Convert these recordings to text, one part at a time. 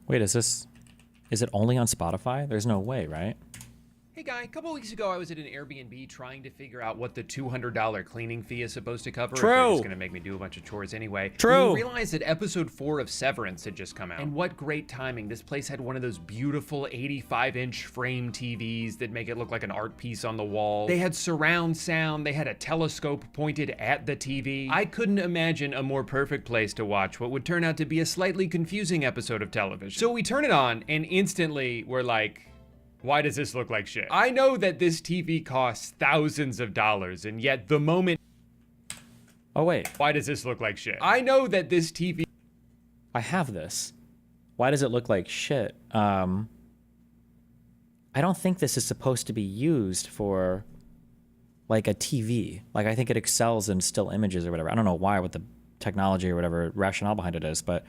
Wait, is it only on Spotify? There's no way, right? Hey guy, a couple weeks ago I was at an Airbnb trying to figure out what the $200 cleaning fee is supposed to cover. True. If they're just gonna make me do a bunch of chores anyway. True. We realized that episode 4 of Severance had just come out. And what great timing. This place had one of those beautiful 85-inch frame TVs that make it look like an art piece on the wall. They had surround sound. They had a telescope pointed at the TV. I couldn't imagine a more perfect place to watch what would turn out to be a slightly confusing episode of television. So we turn it on and instantly we're like, why does this look like shit? I know that this TV costs thousands of dollars, and yet the moment... Oh, wait. Why does this look like shit? I know that this TV... I have this. Why does it look like shit? I don't think this is supposed to be used for, like, a TV. Like, I think it excels in still images or whatever. I don't know why, what the technology or whatever rationale behind it is, but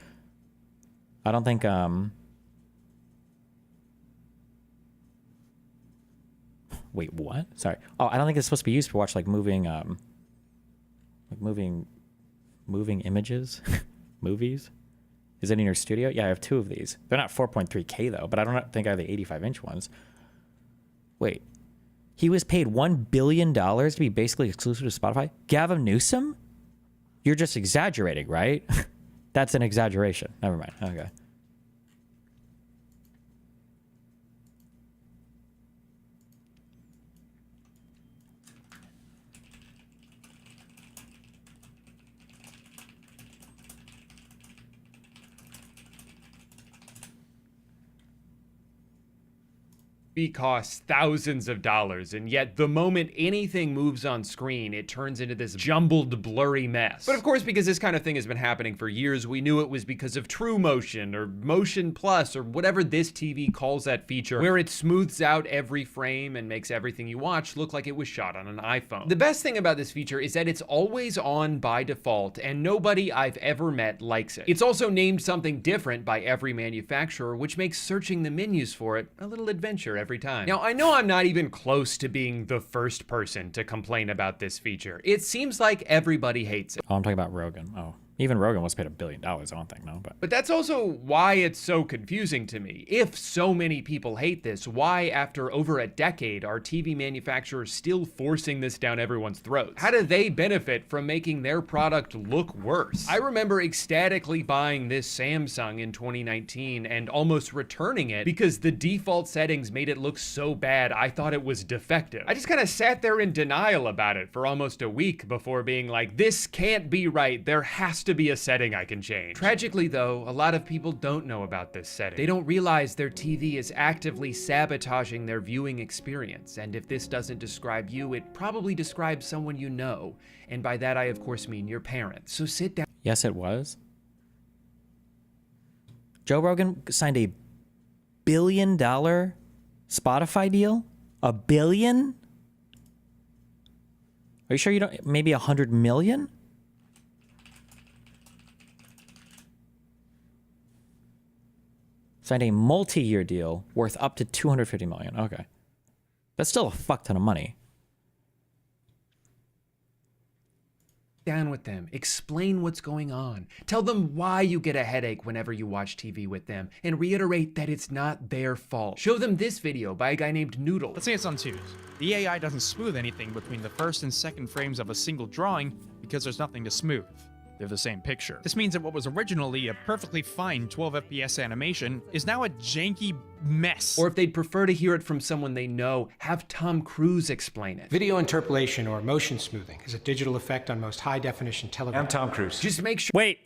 I don't think, Wait, what? Sorry. Oh, I don't think it's supposed to be used to watch like moving images, movies. Is it in your studio? Yeah, I have 2 of these. They're not 4.3K though, but I don't think I have the 85-inch ones. Wait, he was paid $1 billion to be basically exclusive to Spotify? Gavin Newsom? You're just exaggerating, right? That's an exaggeration. Never mind. Okay. costs thousands of dollars, and yet the moment anything moves on screen, it turns into this jumbled, blurry mess. But of course, because this kind of thing has been happening for years, we knew it was because of True Motion, or Motion Plus, or whatever this TV calls that feature, where it smooths out every frame and makes everything you watch look like it was shot on an iPhone. The best thing about this feature is that it's always on by default, and nobody I've ever met likes it. It's also named something different by every manufacturer, which makes searching the menus for it a little adventure every time. Now, I know I'm not even close to being the first person to complain about this feature. It seems like everybody hates it. Oh, I'm talking about Rogan. Oh. Even Rogan was paid $1 billion, I don't think, no. But that's also why it's so confusing to me. If so many people hate this, why after over a decade are TV manufacturers still forcing this down everyone's throats? How do they benefit from making their product look worse? I remember ecstatically buying this Samsung in 2019 and almost returning it because the default settings made it look so bad I thought it was defective. I just kind of sat there in denial about it for almost a week before being like, this can't be right. There has to be a setting I can change. Tragically though, a lot of people don't know about this setting. They don't realize their TV is actively sabotaging their viewing experience, and if this doesn't describe you, it probably describes someone you know, and by that I of course mean your parents. So sit down. Yes, it was. Joe Rogan signed a $1 billion Spotify deal? $1 billion? Are you sure you don't, maybe 100 million? Signed a multi-year deal worth up to 250 million. Okay. That's still a fuck ton of money. Down with them, explain what's going on, tell them why you get a headache whenever you watch TV with them, and reiterate that it's not their fault. Show them this video by a guy named Noodle. Let's say it's on twos. The AI doesn't smooth anything between the first and second frames of a single drawing because there's nothing to smooth. They're the same picture. This means that what was originally a perfectly fine 12 FPS animation is now a janky mess. Or if they'd prefer to hear it from someone they know, have Tom Cruise explain it. Video interpolation, or motion smoothing, is a digital effect on most high-definition television. I'm Tom Cruise. Just make sure. Wait.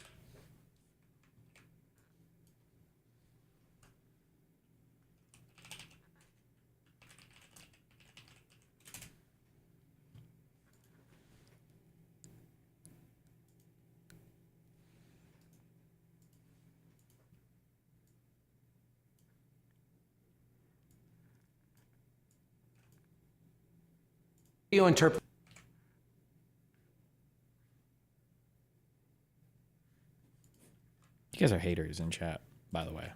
Video interpolation. You guys are haters in chat, by the way.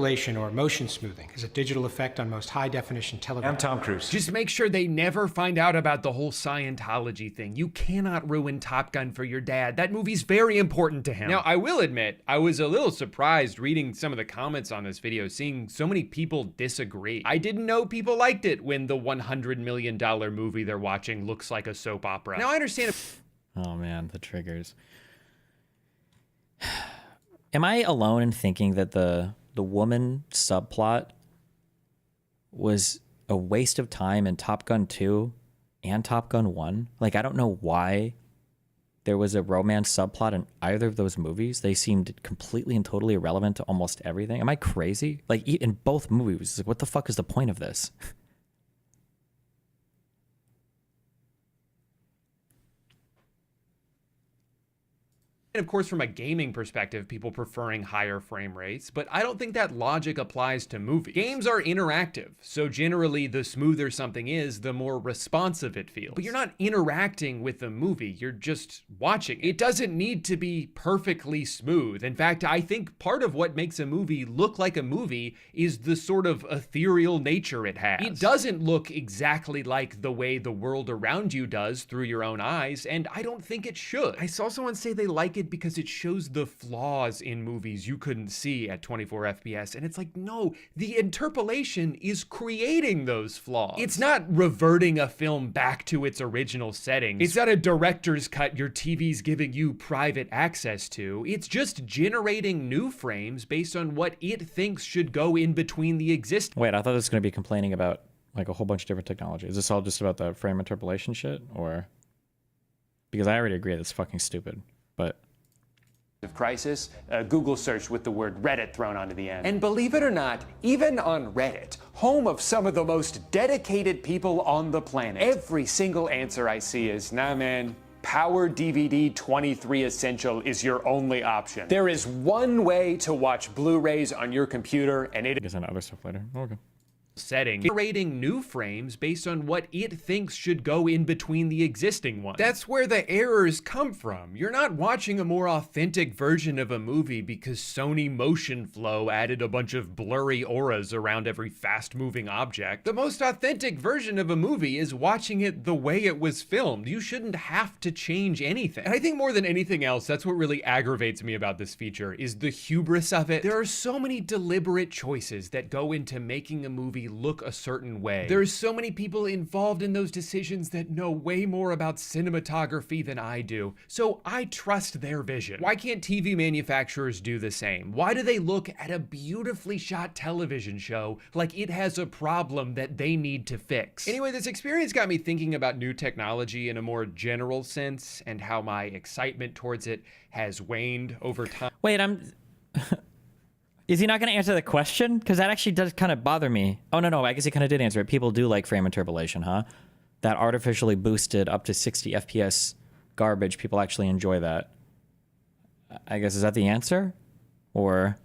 Or motion smoothing is a digital effect on most high-definition television. I'm Tom Cruise. Just make sure they never find out about the whole Scientology thing. You cannot ruin Top Gun for your dad. That movie's very important to him. Now, I will admit, I was a little surprised reading some of the comments on this video, seeing so many people disagree. I didn't know people liked it when the $100 million movie they're watching looks like a soap opera. Now, I understand. Oh man, the triggers. Am I alone in thinking that the woman subplot was a waste of time in Top Gun 2 and Top Gun 1? Like, I don't know why there was a romance subplot in either of those movies. They seemed completely and totally irrelevant to almost everything. Am I crazy? Like, in both movies, like, what the fuck is the point of this? And of course, from a gaming perspective, people preferring higher frame rates, but I don't think that logic applies to movies. Games are interactive, so generally the smoother something is, the more responsive it feels. But you're not interacting with the movie, you're just watching. It doesn't need to be perfectly smooth. In fact, I think part of what makes a movie look like a movie is the sort of ethereal nature it has. It doesn't look exactly like the way the world around you does through your own eyes, and I don't think it should. I saw someone say they like it because it shows the flaws in movies you couldn't see at 24 FPS. And it's like, no, the interpolation is creating those flaws. It's not reverting a film back to its original settings. It's not a director's cut your TV's giving you private access to. It's just generating new frames based on what it thinks should go in between the existing. Wait, I thought this was going to be complaining about like a whole bunch of different technology. Is this all just about the frame interpolation shit? Or because I already agree that's fucking stupid, but of crisis, a Google search with the word Reddit thrown onto the end. And believe it or not, even on Reddit, home of some of the most dedicated people on the planet, every single answer I see is, nah man, Power DVD 23 Essential is your only option. There is one way to watch Blu-rays on your computer, and it I guess on other stuff later. Okay. Setting, generating new frames based on what it thinks should go in between the existing ones. That's where the errors come from. You're not watching a more authentic version of a movie because Sony Motion Flow added a bunch of blurry auras around every fast-moving object. The most authentic version of a movie is watching it the way it was filmed. You shouldn't have to change anything. And I think more than anything else, that's what really aggravates me about this feature, is the hubris of it. There are so many deliberate choices that go into making a movie look a certain way. There's so many people involved in those decisions that know way more about cinematography than I do, so I trust their vision. Why can't TV manufacturers do the same? Why do they look at a beautifully shot television show like it has a problem that they need to fix? Anyway, this experience got me thinking about new technology in a more general sense and how my excitement towards it has waned over time. Wait, is he not going to answer the question? Because that actually does kind of bother me. Oh, no, I guess he kind of did answer it. People do like frame interpolation, huh? That artificially boosted up to 60 FPS garbage. People actually enjoy that. I guess, is that the answer? Or...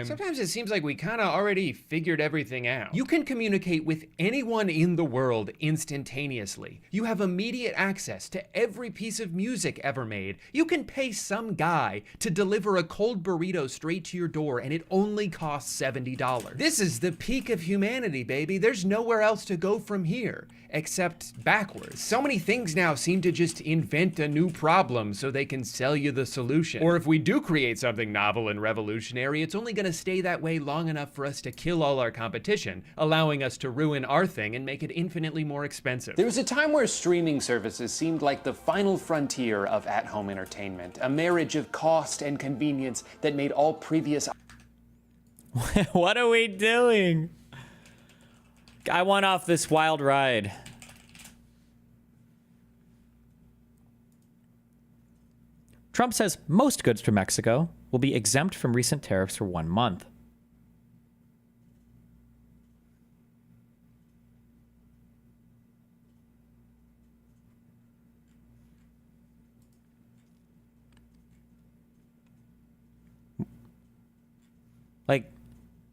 Sometimes it seems like we kind of already figured everything out. You can communicate with anyone in the world instantaneously. You have immediate access to every piece of music ever made. You can pay some guy to deliver a cold burrito straight to your door and it only costs $70. This is the peak of humanity, baby. There's nowhere else to go from here, except backwards. So many things now seem to just invent a new problem so they can sell you the solution. Or if we do create something novel and revolutionary, it's only going to stay that way long enough for us to kill all our competition, allowing us to ruin our thing and make it infinitely more expensive. There was a time where streaming services seemed like the final frontier of at-home entertainment, a marriage of cost and convenience that made all previous... What are we doing? I want off this wild ride. Trump says most goods from Mexico will be exempt from recent tariffs for 1 month. Like,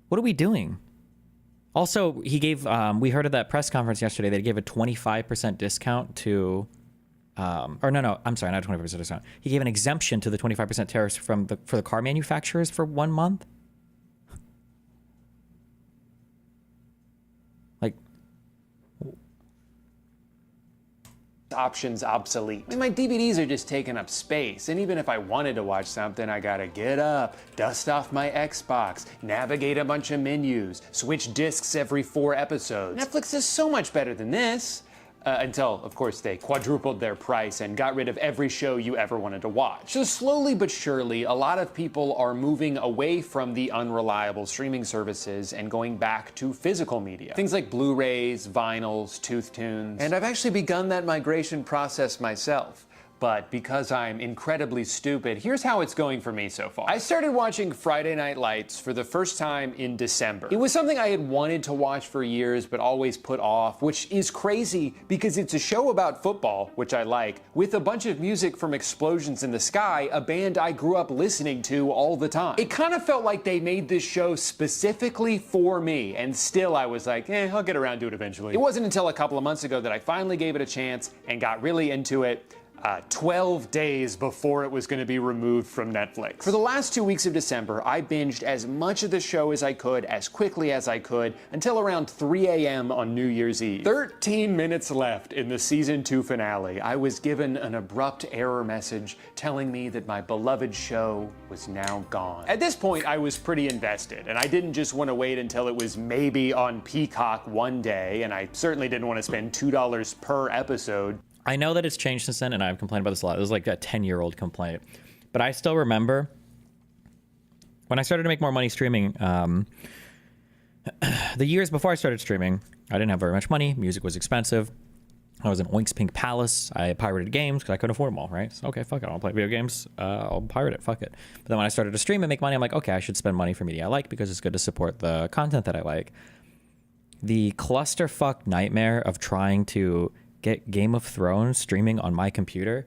what are we doing? Also, he gave, we heard at that press conference yesterday that he gave a 25% discount to, or no, I'm sorry, not a 25% discount. He gave an exemption to the 25% tariffs for the car manufacturers for 1 month. options obsolete. I mean, my DVDs are just taking up space, and even if I wanted to watch something, I gotta get up, dust off my Xbox, navigate a bunch of menus, switch discs every 4 episodes. Netflix is so much better than this. Until, of course, they quadrupled their price and got rid of every show you ever wanted to watch. So slowly but surely, a lot of people are moving away from the unreliable streaming services and going back to physical media. Things like Blu-rays, vinyls, tooth tunes. And I've actually begun that migration process myself. But because I'm incredibly stupid, here's how it's going for me so far. I started watching Friday Night Lights for the first time in December. It was something I had wanted to watch for years, but always put off, which is crazy because it's a show about football, which I like, with a bunch of music from Explosions in the Sky, a band I grew up listening to all the time. It kind of felt like they made this show specifically for me, and still I was like, I'll get around to it eventually. It wasn't until a couple of months ago that I finally gave it a chance and got really into it. 12 days before it was going to be removed from Netflix. For the last 2 weeks of December, I binged as much of the show as I could, as quickly as I could, until around 3 a.m. on New Year's Eve. 13 minutes left in the season 2 finale. I was given an abrupt error message telling me that my beloved show was now gone. At this point, I was pretty invested, and I didn't just want to wait until it was maybe on Peacock one day, and I certainly didn't want to spend $2 per episode. I know that it's changed since then, and I've complained about this a lot. It was like a 10-year-old complaint. But I still remember when I started to make more money streaming, the years before I started streaming, I didn't have very much money. Music was expensive. I was in Oink's Pink Palace. I pirated games because I couldn't afford them all, right? So, okay, fuck it. I don't play video games. I'll pirate it. Fuck it. But then when I started to stream and make money, I'm like, okay, I should spend money for media I like because it's good to support the content that I like. The clusterfuck nightmare of trying to get Game of Thrones streaming on my computer.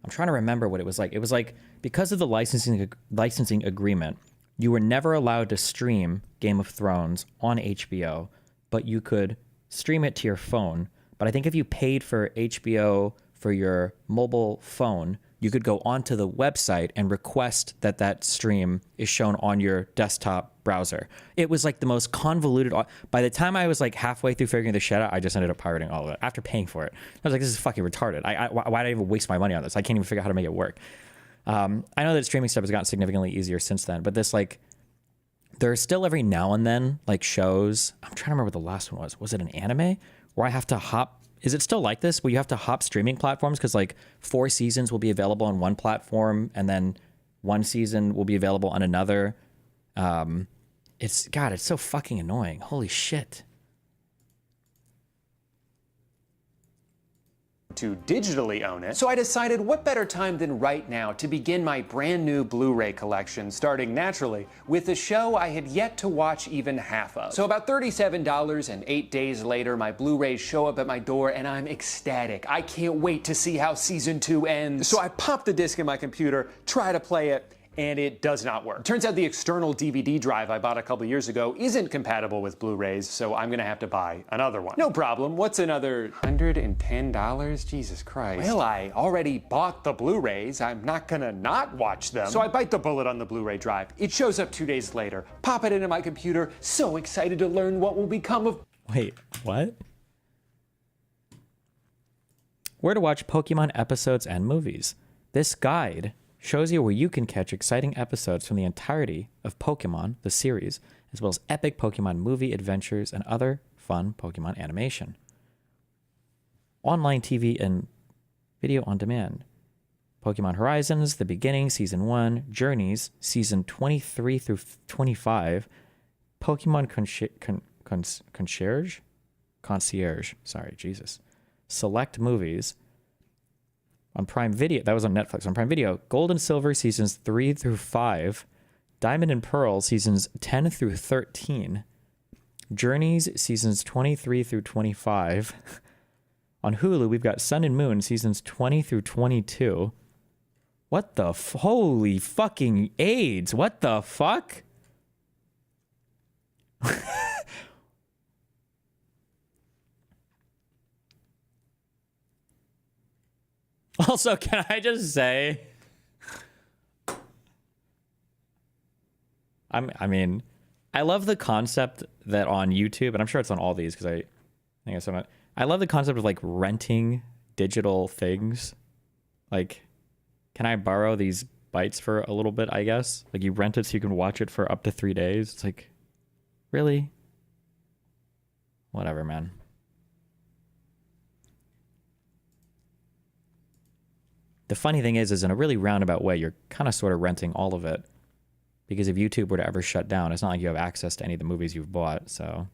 I'm trying to remember what it was like. It was like, because of the licensing agreement, you were never allowed to stream Game of Thrones on HBO, but you could stream it to your phone. But I think if you paid for HBO for your mobile phone, you could go onto the website and request that that stream is shown on your desktop browser. It was like the most convoluted. By the time I was like halfway through figuring this shit out, I just ended up pirating all of it after paying for it. I was like, this is fucking retarded. Why did I even waste my money on this? I can't even figure out how to make it work. I know that streaming stuff has gotten significantly easier since then, but this, like, there's still every now and then like shows. I'm trying to remember what the last one was. Was it an anime where I have to hop? Is it still like this where you have to hop streaming platforms because like 4 seasons will be available on one platform and then 1 season will be available on another? It's so fucking annoying. Holy shit. To digitally own it. So I decided what better time than right now to begin my brand new Blu-ray collection, starting naturally with a show I had yet to watch even half of. So about $37 and 8 days later, my Blu-rays show up at my door and I'm ecstatic. I can't wait to see how season 2 ends. So I pop the disc in my computer, try to play it, and it does not work. Turns out the external DVD drive I bought a couple years ago isn't compatible with Blu-rays, so I'm gonna have to buy another one. No problem, what's another $110? Jesus Christ. Well, I already bought the Blu-rays, I'm not gonna not watch them. So I bite the bullet on the Blu-ray drive. It shows up 2 days later, pop it into my computer, so excited to learn what will become of— Wait, what? Where to watch Pokemon episodes and movies. This guide shows you where you can catch exciting episodes from the entirety of Pokemon, the series, as well as epic Pokemon movie adventures and other fun Pokemon animation. Online TV and video on demand. Pokemon Horizons, The Beginning, Season 1, Journeys, Season 23 through 25, Pokemon Concierge, sorry, Jesus. Select movies. On Prime Video, that was on Netflix. On Prime Video, Gold and Silver seasons 3 through 5, Diamond and Pearl seasons 10 through 13, Journeys seasons 23 through 25. On Hulu, we've got Sun and Moon seasons 20 through 22. What the holy fucking AIDS? What the fuck? Also, can I just say, I mean, I love the concept that on YouTube, and I'm sure it's on all these because I think I love the concept of like renting digital things. Like, can I borrow these bytes for a little bit, I guess? Like, you rent it so you can watch it for up to 3 days. It's like, really? Whatever, man. The funny thing is in a really roundabout way, you're kind of sort of renting all of it. Because if YouTube were to ever shut down, it's not like you have access to any of the movies you've bought, so.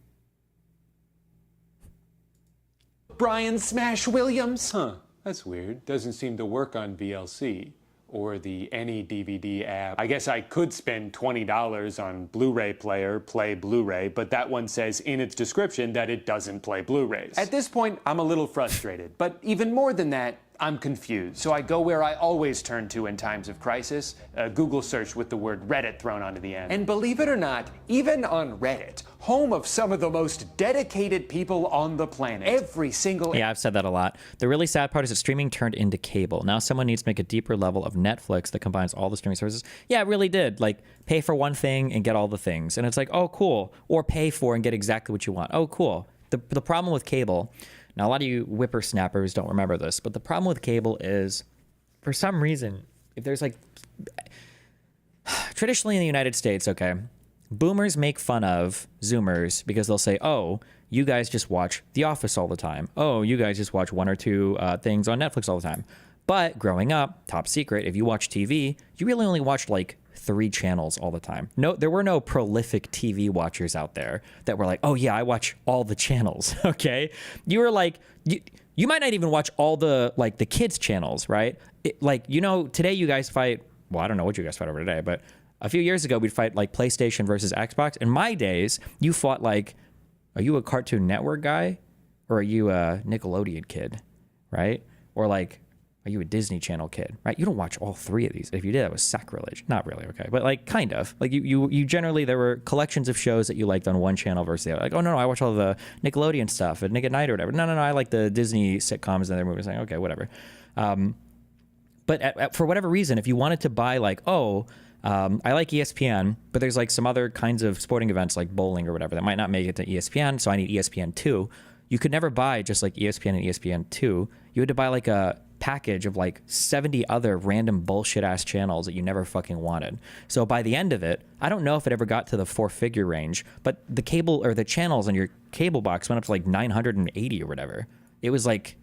Brian Smash Williams? Huh, that's weird. Doesn't seem to work on VLC or the Any DVD app. I guess I could spend $20 on Blu-ray player, play Blu-ray, but that one says in its description that it doesn't play Blu-rays. At this point, I'm a little frustrated, but even more than that, I'm confused. So I go where I always turn to in times of crisis, a Google search with the word Reddit thrown onto the end. And believe it or not, even on Reddit, home of some of the most dedicated people on the planet, every single... Yeah, I've said that a lot. The really sad part is that streaming turned into cable. Now someone needs to make a deeper level of Netflix that combines all the streaming services. Yeah, it really did. Like, pay for one thing and get all the things. And it's like, oh, cool. Or pay for and get exactly what you want. Oh, cool. The problem with cable... Now, a lot of you whippersnappers don't remember this, but the problem with cable is, for some reason, if there's like, traditionally in the United States, okay, boomers make fun of Zoomers because they'll say, oh, you guys just watch The Office all the time. Oh, you guys just watch one or two things on Netflix all the time. But growing up, top secret, if you watch TV, you really only watched like 3 channels all the time. No, there were no prolific TV watchers out there that were like, oh yeah, I watch all the channels. Okay. You were like, you might not even watch all the, like the kids channels, right? Like, you know, today you guys fight, well, I don't know what you guys fight over today, but a few years ago we'd fight like PlayStation versus Xbox. In my days, you fought like, are you a Cartoon Network guy or are you a Nickelodeon kid? Right? Or like, are you a Disney Channel kid, right? You don't watch all 3 of these. If you did, that was sacrilege. Not really, okay, but like kind of. Like you generally, there were collections of shows that you liked on one channel versus the other. Like, oh no, I watch all the Nickelodeon stuff at Nick at Night or whatever. No, I like the Disney sitcoms and their movies. Like, okay, whatever. But for whatever reason, if you wanted to buy like, I like ESPN, but there's like some other kinds of sporting events like bowling or whatever that might not make it to ESPN, so I need ESPN2. You could never buy just like ESPN and ESPN2. You had to buy like a package of like 70 other random bullshit ass channels that you never fucking wanted. So by the end of it, I don't know if it ever got to the 4-figure range, but the cable or the channels on your cable box went up to like 980 or whatever. It was like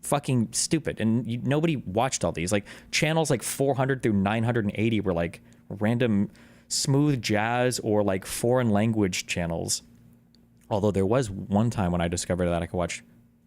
fucking stupid. And nobody watched all these. Like channels like 400 through 980 were like random smooth jazz or like foreign language channels. Although there was one time when I discovered that I could watch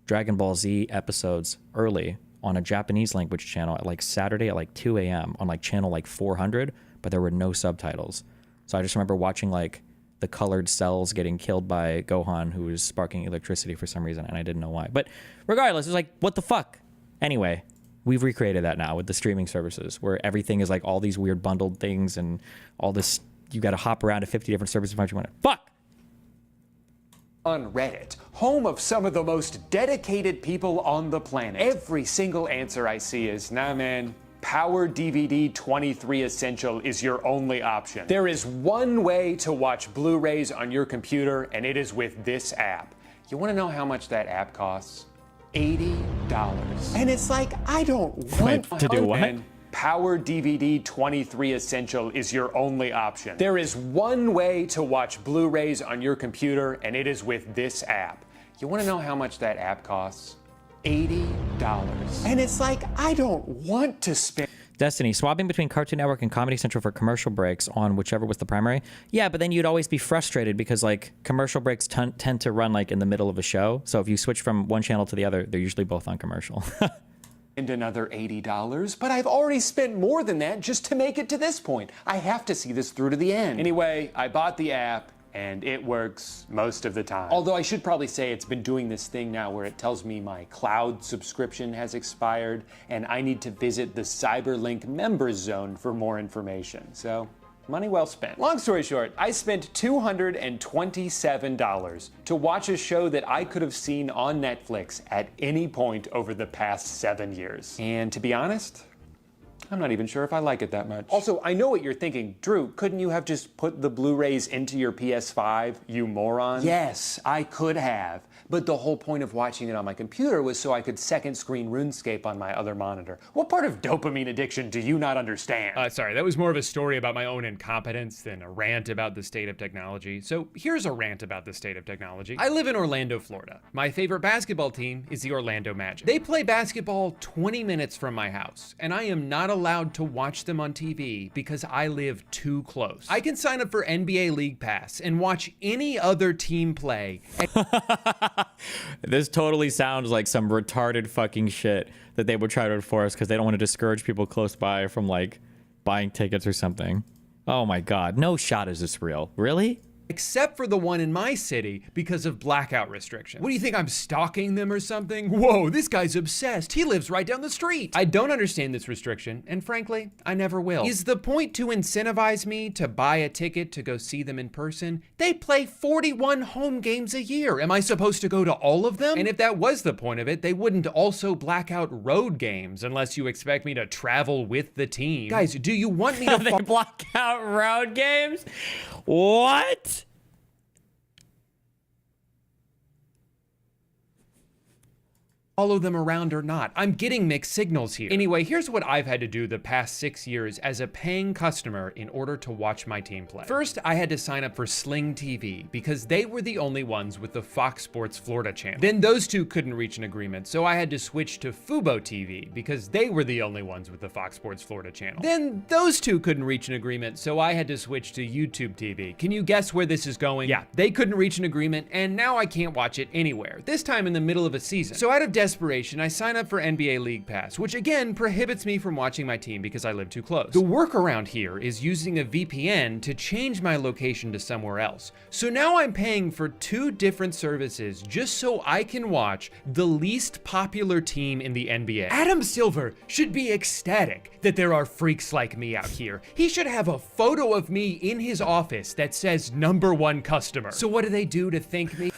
Dragon Ball Z episodes early on a Japanese language channel at like Saturday at like 2 a.m. on like channel like 400, but there were no subtitles. So I just remember watching like the colored cells getting killed by Gohan, who was sparking electricity for some reason, and I didn't know why. But regardless, it's like, what the fuck? Anyway, we've recreated that now with the streaming services where everything is like all these weird bundled things and all this, you got to hop around to 50 different services to find what you want. Fuck! On Reddit, home of some of the most dedicated people on the planet. Every single answer I see is, nah man, Power DVD 23 Essential is your only option. There is one way to watch Blu-rays on your computer, and it is with this app. You wanna know how much that app costs? $80. And it's like, I don't want to do what? Man, Power DVD 23 Essential is your only option. There is one way to watch Blu-rays on your computer, and it is with this app. You wanna know how much that app costs? $80. And it's like, I don't want to spend... Destiny, swapping between Cartoon Network and Comedy Central for commercial breaks on whichever was the primary. Yeah, but then you'd always be frustrated because like commercial breaks tend to run like in the middle of a show. So if you switch from one channel to the other, they're usually both on commercial. And another $80, but I've already spent more than that just to make it to this point. I have to see this through to the end. Anyway, I bought the app, and it works most of the time. Although I should probably say it's been doing this thing now where it tells me my cloud subscription has expired, and I need to visit the Cyberlink members zone for more information. So, money well spent. Long story short, I spent $227 to watch a show that I could have seen on Netflix at any point over the past 7 years. And to be honest, I'm not even sure if I like it that much. Also, I know what you're thinking. Drew, couldn't you have just put the Blu-rays into your PS5, you moron? Yes, I could have. But the whole point of watching it on my computer was so I could second screen RuneScape on my other monitor. What part of dopamine addiction do you not understand? Sorry, that was more of a story about my own incompetence than a rant about the state of technology. So here's a rant about the state of technology. I live in Orlando, Florida. My favorite basketball team is the Orlando Magic. They play basketball 20 minutes from my house, and I am not allowed to watch them on TV because I live too close. I can sign up for NBA League Pass and watch any other team play. This totally sounds like some retarded fucking shit that they would try to enforce because they don't want to discourage people close by from like buying tickets or something. Oh my God, no shot is this real. Really? Except for the one in my city because of blackout restrictions. What do you think, I'm stalking them or something? Whoa, this guy's obsessed. He lives right down the street. I don't understand this restriction, and frankly, I never will. Is the point to incentivize me to buy a ticket to go see them in person? They play 41 home games a year. Am I supposed to go to all of them? And if that was the point of it, they wouldn't also black out road games unless you expect me to travel with the team. Guys, do you want me to They block out road games? What? follow them around or not? I'm getting mixed signals here. Anyway, here's what I've had to do the past 6 years as a paying customer in order to watch my team play. First, I had to sign up for Sling TV because they were the only ones with the Fox Sports Florida channel. Then those two couldn't reach an agreement, so I had to switch to Fubo TV because they were the only ones with the Fox Sports Florida channel. Then those two couldn't reach an agreement, so I had to switch to YouTube TV. Can you guess where this is going? Yeah, they couldn't reach an agreement, and now I can't watch it anywhere, this time in the middle of a season. So out of desperation, I sign up for NBA League Pass, which again prohibits me from watching my team because I live too close. The workaround here is using a VPN to change my location to somewhere else. So now I'm paying for 2 different services just so I can watch the least popular team in the NBA. Adam Silver should be ecstatic that there are freaks like me out here. He should have a photo of me in his office that says #1 customer. So what do they do to thank me?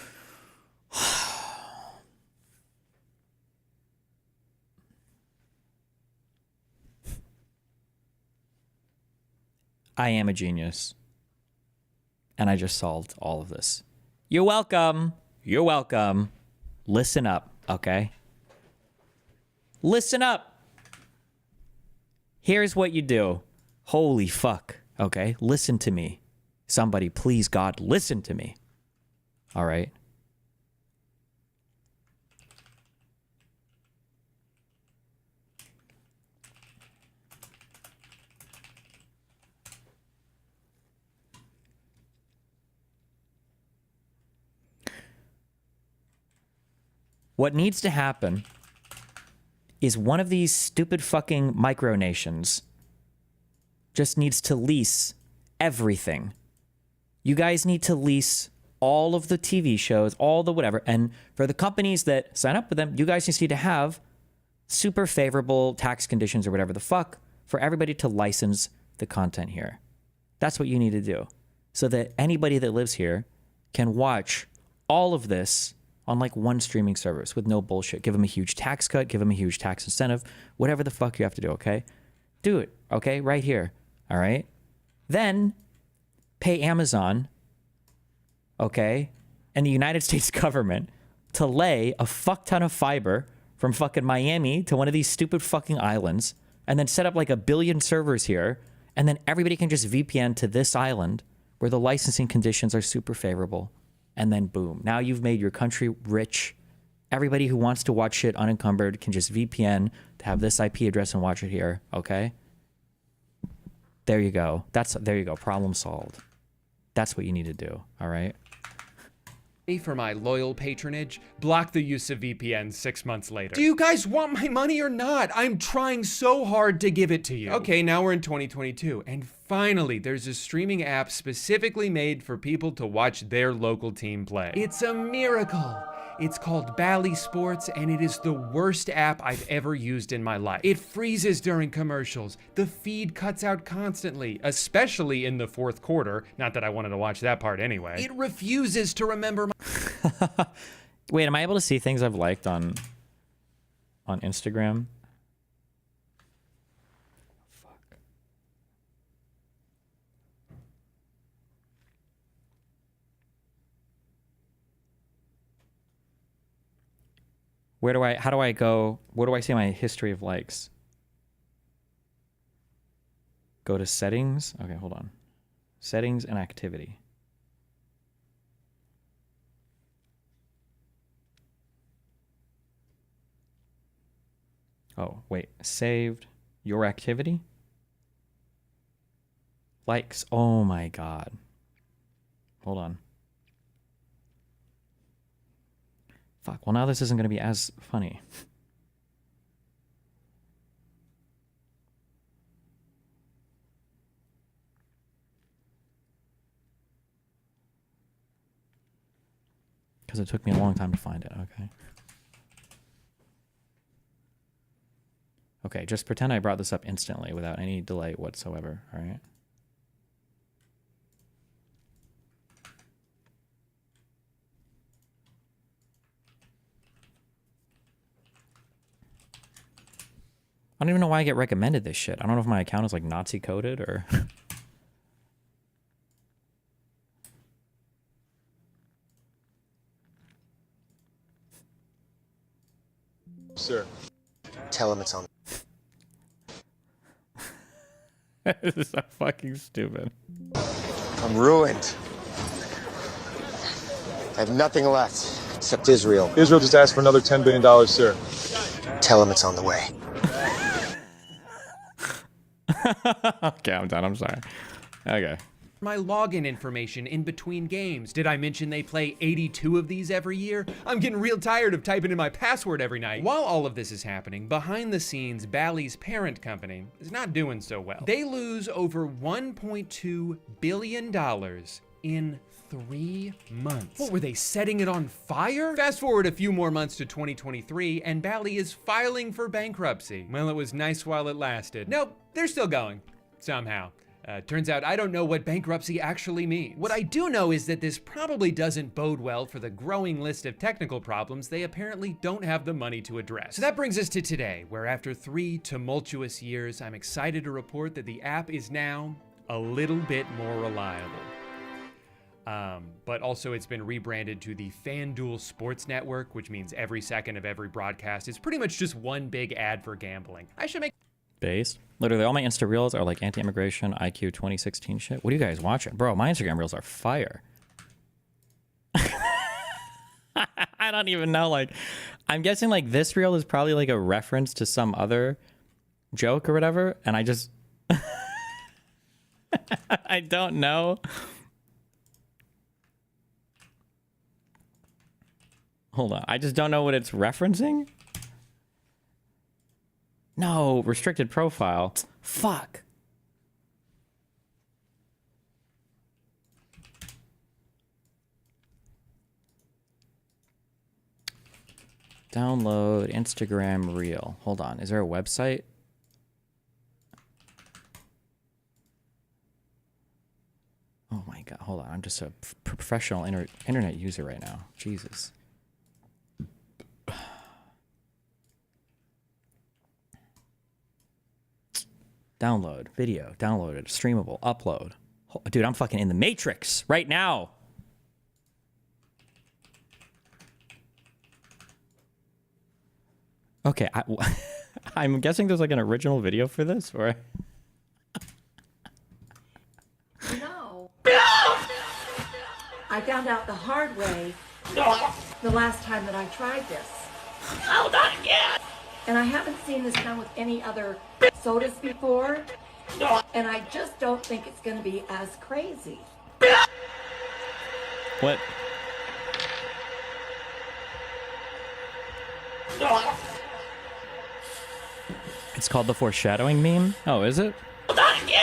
I am a genius. And I just solved all of this. You're welcome. You're welcome. Listen up, okay? Listen up. Here's what you do. Holy fuck, okay? Listen to me. Somebody, please, God, listen to me. All right? What needs to happen is one of these stupid fucking micronations just needs to lease everything. You guys need to lease all of the TV shows, all the whatever. And for the companies that sign up with them, you guys just need to have super favorable tax conditions or whatever the fuck for everybody to license the content here. That's what you need to do so that anybody that lives here can watch all of this on like one streaming service with no bullshit. Give them a huge tax cut, give them a huge tax incentive, whatever the fuck you have to do, okay? Do it, okay? Right here, all right? Then pay Amazon, okay, and the United States government to lay a fuck ton of fiber from fucking Miami to one of these stupid fucking islands and then set up like 1 billion servers here and then everybody can just VPN to this island where the licensing conditions are super favorable. And then boom, now you've made your country rich. Everybody who wants to watch shit unencumbered can just VPN to have this IP address and watch it here, okay? There you go. There you go. Problem solved. That's what you need to do, all right? For my loyal patronage, block the use of VPN 6 months later. Do you guys want my money or not? I'm trying so hard to give it to you. Okay, now we're in 2022, and finally, there's a streaming app specifically made for people to watch their local team play. It's a miracle. It's called Bally Sports, and it is the worst app I've ever used in my life. It freezes during commercials. The feed cuts out constantly, especially in the 4th quarter. Not that I wanted to watch that part anyway. It refuses to remember my... Wait, am I able to see things I've liked on Instagram? How do I go? Where do I see my history of likes? Go to settings. Okay, hold on. Settings and activity. Oh, wait. Saved. Your activity? Likes. Oh my God. Hold on. Fuck. Well, now this isn't going to be as funny. Because it took me a long time to find it. Okay. Okay, just pretend I brought this up instantly without any delay whatsoever. All right. I don't even know why I get recommended this shit. I don't know if my account is like Nazi coded or... Sir. Tell him it's on. This is so fucking stupid. I'm ruined. I have nothing left except Israel. Israel just asked for another $10 billion, sir. Tell him it's on the way. Okay, I'm done. I'm sorry. Okay. My login information in between games. Did I mention they play 82 of these every year? I'm getting real tired of typing in my password every night. While all of this is happening, behind the scenes, Bally's parent company is not doing so well. They lose over $1.2 billion in 3 months. What, were they setting it on fire? Fast forward a few more months to 2023, and Bally is filing for bankruptcy. Well, it was nice while it lasted. Nope, they're still going. Somehow. Turns out I don't know what bankruptcy actually means. What I do know is that this probably doesn't bode well for the growing list of technical problems they apparently don't have the money to address. So that brings us to today, where after 3 tumultuous years, I'm excited to report that the app is now a little bit more reliable. But also it's been rebranded to the FanDuel Sports Network, which means every second of every broadcast is pretty much just one big ad for gambling. I should make Based. Literally, all my Insta Reels are like anti-immigration, IQ 2016 shit. What are you guys watching? Bro, my Instagram Reels are fire. I don't even know. Like, I'm guessing like this reel is probably like a reference to some other joke or whatever. And I just... I don't know. Hold on. I just don't know what it's referencing. No, restricted profile. Fuck. Download Instagram Reel. Hold on. Is there a website? Oh my God. Hold on. I'm just a professional internet user right now. Jesus. Download, video, downloaded, streamable, upload. Dude, I'm fucking in the Matrix right now. Okay, I'm guessing there's like an original video for this, or? No. I found out the hard way the last time that I tried this. Oh, not again! And I haven't seen this done with any other sodas before, and I just don't think it's going to be as crazy. What? It's called the foreshadowing meme? Oh, is it? Not again!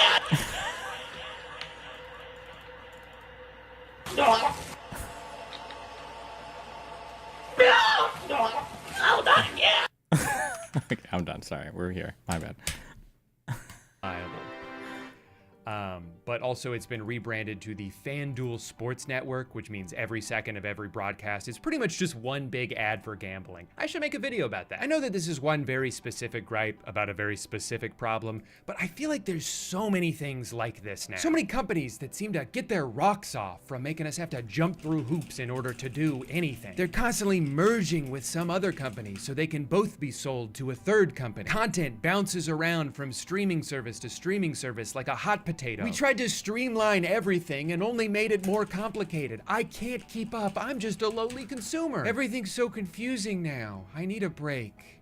Okay, I'm done. Sorry, we're here. My bad. reliable. but also it's been rebranded to the FanDuel Sports Network, which means every second of every broadcast is pretty much just one big ad for gambling. I should make a video about that. I know that this is one very specific gripe about a very specific problem, but I feel like there's so many things like this now. So many companies that seem to get their rocks off from making us have to jump through hoops in order to do anything. They're constantly merging with some other company so they can both be sold to a third company. Content bounces around from streaming service to streaming service like a hot potato. We tried to streamline everything and only made it more complicated. I can't keep up. I'm just a lowly consumer. Everything's so confusing now. I need a break.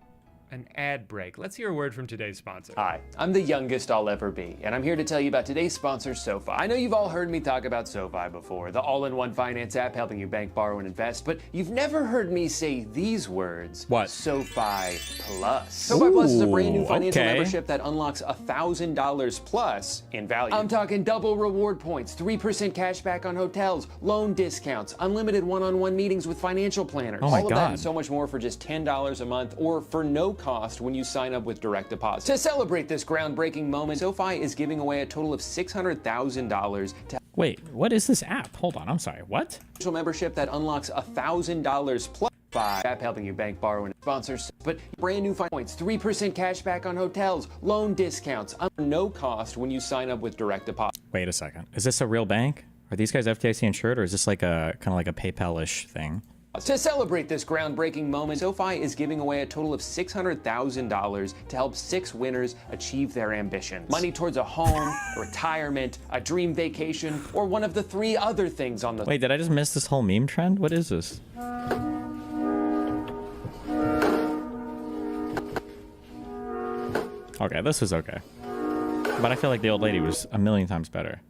An ad break. Let's hear a word from today's sponsor. Hi, I'm the youngest I'll ever be, and I'm here to tell you about today's sponsor, SoFi. I know you've all heard me talk about SoFi before, the all-in-one finance app helping you bank, borrow, and invest, but you've never heard me say these words. What? SoFi Plus. SoFi Plus is a brand new financial okay. membership that unlocks $1,000 plus in value. I'm talking double reward points, 3% cash back on hotels, loan discounts, unlimited one-on-one meetings with financial planners. Oh my all of that God. and so much more for just $10 a month or for no cost when you sign up with direct deposit. To celebrate this groundbreaking moment, SoFi is giving away a total of $600,000 to Wait, what is this app? Hold on, I'm sorry, what? financial membership that unlocks $1,000 plus app helping you bank, borrow, and sponsors. But brand new points, 3% cash back on hotels, loan discounts, no cost when you sign up with direct deposit. Wait a second, is this a real bank? Are these guys FDIC insured, or is this like a kind of like a PayPal-ish thing? To celebrate this groundbreaking moment, SoFi is giving away a total of $600,000 to help 6 winners achieve their ambitions. Money towards a home, a retirement, a dream vacation, or one of the 3 other things on the Wait, did I just miss this whole meme trend? What is this? Okay, this was okay. But I feel like the old lady was a million times better.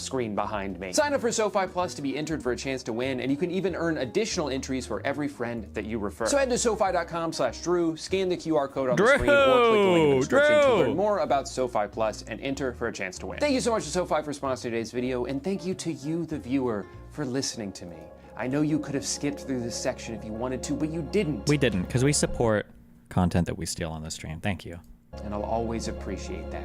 screen behind me. Sign up for SoFi Plus to be entered for a chance to win, and you can even earn additional entries for every friend that you refer. So head to SoFi.com/Drew, scan the QR code on the screen, or click the link in the description to learn more about SoFi Plus and enter for a chance to win. Thank you so much to SoFi for sponsoring today's video, and thank you to you, the viewer, for listening to me. I know you could have skipped through this section if you wanted to, but you didn't. We didn't, because we support content that we steal on the stream. Thank you. And I'll always appreciate that.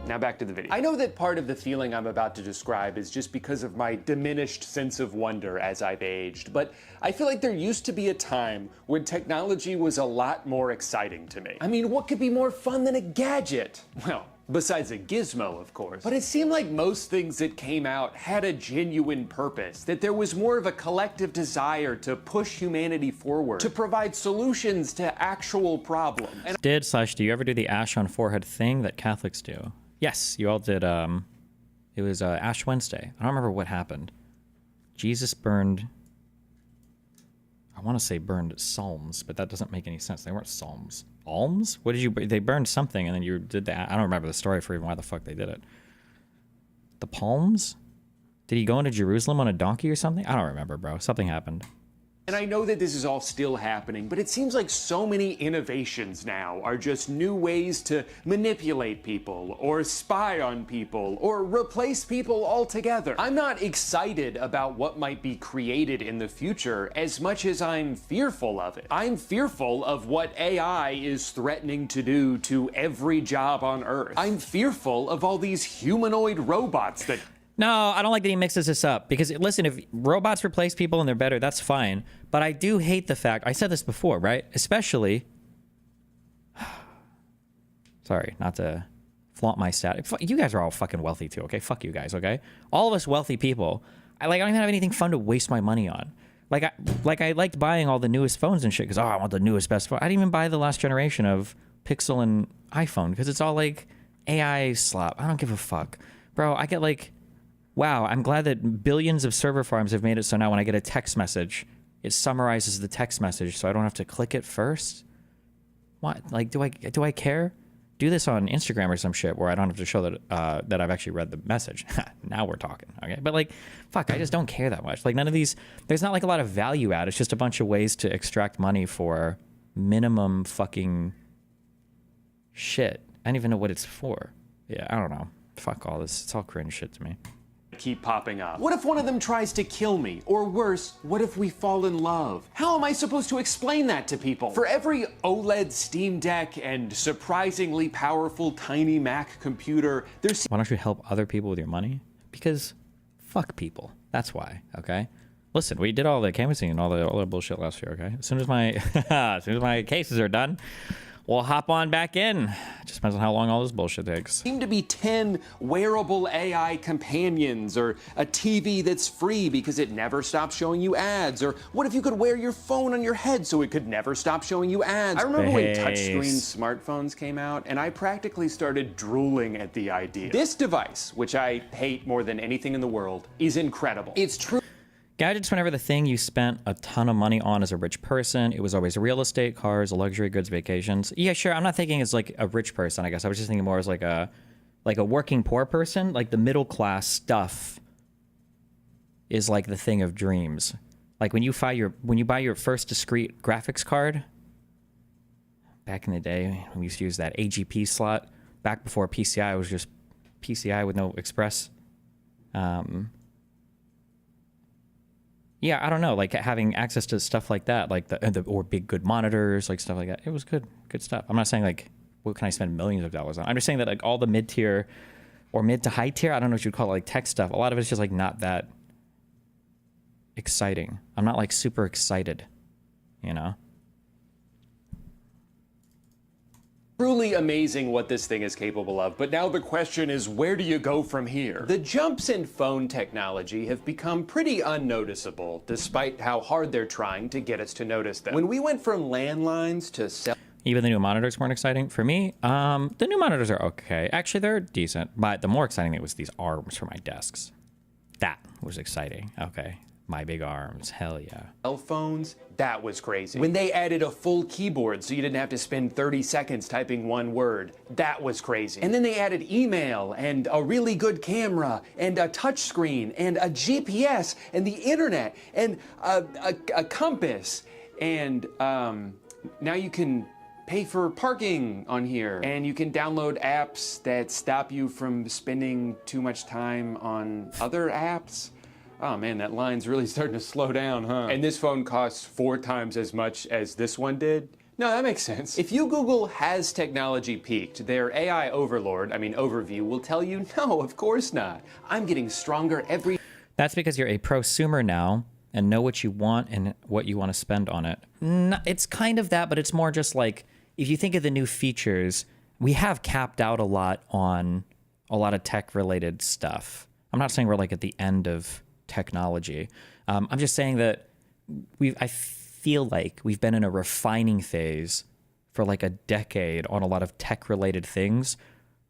Now back to the video. I know that part of the feeling I'm about to describe is just because of my diminished sense of wonder as I've aged, but I feel like there used to be a time when technology was a lot more exciting to me. I mean, what could be more fun than a gadget? Well, besides a gizmo, of course. But it seemed like most things that came out had a genuine purpose, that there was more of a collective desire to push humanity forward, to provide solutions to actual problems. And Do you ever do the ash on forehead thing that Catholics do? Yes, you all did. It was Ash Wednesday. I don't remember what happened. Jesus burned, I want to say burned psalms, but that doesn't make any sense. They weren't psalms. Alms? What did you, they burned something and then you did that. I don't remember the story for even why the fuck they did it. The palms? Did he go into Jerusalem on a donkey or something? I don't remember, bro. Something happened. And I know that this is all still happening, but it seems like so many innovations now are just new ways to manipulate people, or spy on people, or replace people altogether. I'm not excited about what might be created in the future as much as I'm fearful of it. I'm fearful of what AI is threatening to do to every job on Earth. I'm fearful of all these humanoid robots that... No, I don't like that he mixes this up. Because, listen, if robots replace people and they're better, that's fine. But I do hate the fact, I said this before, right? Especially, sorry, not to flaunt my stat. You guys are all fucking wealthy too, okay? Fuck you guys, okay? All of us wealthy people, I don't even have anything fun to waste my money on. I liked buying all the newest phones and shit because, I want the newest, best phone. I didn't even buy the last generation of Pixel and iPhone because it's all like AI slop. I don't give a fuck. Bro, I get like... Wow, I'm glad that billions of server farms have made it so now when I get a text message, it summarizes the text message so I don't have to click it first. What? Like, do I care? Do this on Instagram or some shit where I don't have to show that that I've actually read the message. Now we're talking, okay? But like, fuck, I just don't care that much. Like none of these, there's not like a lot of value add. It's just a bunch of ways to extract money for minimum fucking shit. I don't even know what it's for. Yeah, I don't know. Fuck all this. It's all cringe shit to me. keep popping up? What if one of them tries to kill me? Or worse, what if we fall in love? How am I supposed to explain that to people? For every OLED Steam Deck and surprisingly powerful tiny Mac computer, there's... Why don't you help other people with your money? Because fuck people. That's why, okay? Listen, we did all the canvassing and all the bullshit last year, okay? As soon as my cases are done, we'll hop on back in. Just depends on how long all this bullshit takes. Seem to be 10 wearable AI companions, or a TV that's free because it never stops showing you ads, or what if you could wear your phone on your head so it could never stop showing you ads? I remember when touchscreen smartphones came out, and I practically started drooling at the idea. This device, which I hate more than anything in the world, is incredible. It's true. Gadgets were never the thing you spent a ton of money on as a rich person. It was always real estate, cars, luxury goods, vacations. Yeah, sure. I'm not thinking as like a rich person, I guess. I was just thinking more as like a working poor person. Like the middle class stuff is like the thing of dreams. Like when you buy your first discrete graphics card, back in the day, we used to use that AGP slot. Back before PCI, it was just PCI with no express. Yeah, I don't know, like having access to stuff like that, like or big good monitors, like stuff like that. It was good stuff. I'm not saying like, what can I spend millions of dollars on? I'm just saying that like all the mid tier or mid to high tier, I don't know what you'd call it, like tech stuff. A lot of it's just like not that exciting. I'm not like super excited, you know? Truly amazing what this thing is capable of, but now the question is, where do you go from here? The jumps in phone technology have become pretty unnoticeable, despite how hard they're trying to get us to notice them. When we went from landlines to cell... Even the new monitors weren't exciting. For me, the new monitors are okay. Actually, they're decent, but the more exciting thing was these arms for my desks. That was exciting. Okay. My big arms, hell yeah. Cell phones, that was crazy. When they added a full keyboard so you didn't have to spend 30 seconds typing one word, that was crazy. And then they added email and a really good camera and a touch screen and a GPS and the internet and a compass. And now you can pay for parking on here, and you can download apps that stop you from spending too much time on other apps. Oh man, that line's really starting to slow down, huh? And this phone costs 4 times as much as this one did? No, that makes sense. If you Google, has technology peaked, their AI overview will tell you, no, of course not. I'm getting stronger every... That's because you're a prosumer now and know what you want and what you want to spend on it. It's kind of that, but it's more just like, if you think of the new features, we have capped out a lot on a lot of tech-related stuff. I'm not saying we're like at the end of technology. I'm just saying that I feel like we've been in a refining phase for like a decade on a lot of tech-related things,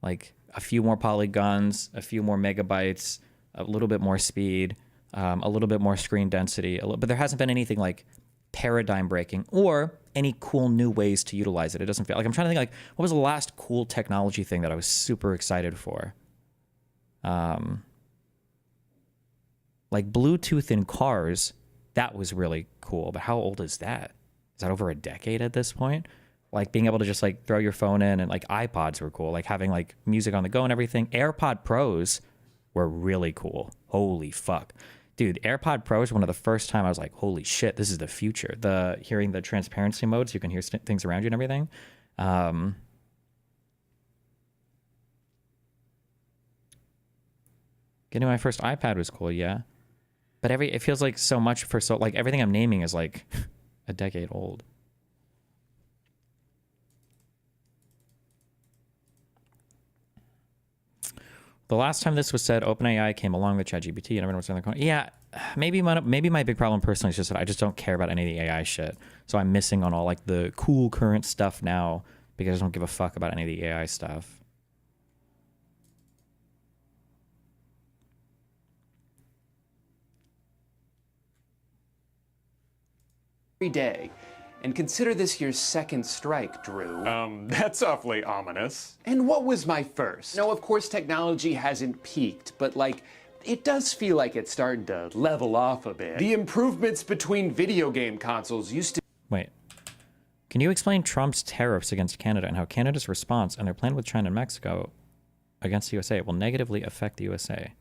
like a few more polygons, a few more megabytes, a little bit more speed, a little bit more screen density, but there hasn't been anything like paradigm breaking or any cool new ways to utilize it. It doesn't feel like, I'm trying to think like, what was the last cool technology thing that I was super excited for? Like Bluetooth in cars, that was really cool. But how old is that? Is that over a decade at this point? Like being able to just like throw your phone in, and like iPods were cool. Like having like music on the go and everything. AirPod Pros were really cool. Holy fuck. Dude, AirPod Pros, one of the first time I was like, holy shit, this is the future. Hearing the transparency mode so you can hear things around you and everything. Getting my first iPad was cool, yeah. But it feels like so much for like everything I'm naming is like a decade old. The last time this was said, OpenAI came along with ChatGPT and everyone was in the corner. Yeah, maybe my big problem personally is just that I just don't care about any of the AI shit. So I'm missing on all like the cool current stuff now because I don't give a fuck about any of the AI stuff. Every day. And consider this your second strike, Drew. That's awfully ominous. And what was my first? No, of course technology hasn't peaked, but like, it does feel like it's starting to level off a bit. The improvements between video game consoles used to... Wait. Can you explain Trump's tariffs against Canada and how Canada's response and their plan with China and Mexico against the USA will negatively affect the USA?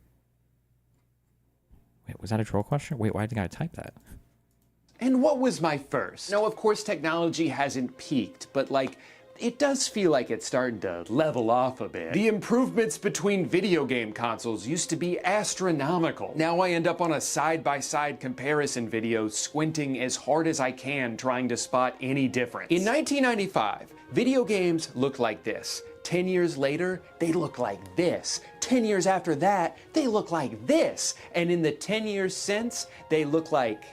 Wait, was that a troll question? Wait, why did the guy type that? And what was my first? Now, of course, technology hasn't peaked, but like, it does feel like it's starting to level off a bit. The improvements between video game consoles used to be astronomical. Now I end up on a side-by-side comparison video, squinting as hard as I can, trying to spot any difference. In 1995, video games looked like this. 10 years later, they look like this. 10 years after that, they look like this. And in the 10 years since, they look like,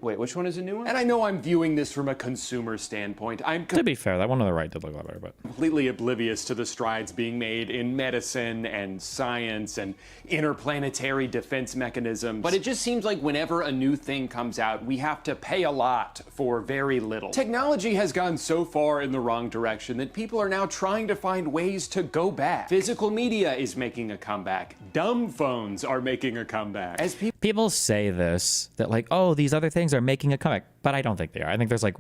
wait, which one is a new one? And I know I'm viewing this from a consumer standpoint. To be fair, that one on the right did look a lot better, but completely oblivious to the strides being made in medicine and science and interplanetary defense mechanisms. But it just seems like whenever a new thing comes out, we have to pay a lot for very little. Technology has gone so far in the wrong direction that people are now trying to find ways to go back. Physical media is making a comeback. Dumb phones are making a comeback. As people say this, that like, oh, these other things are making a comeback, but I don't think they are. I think there's like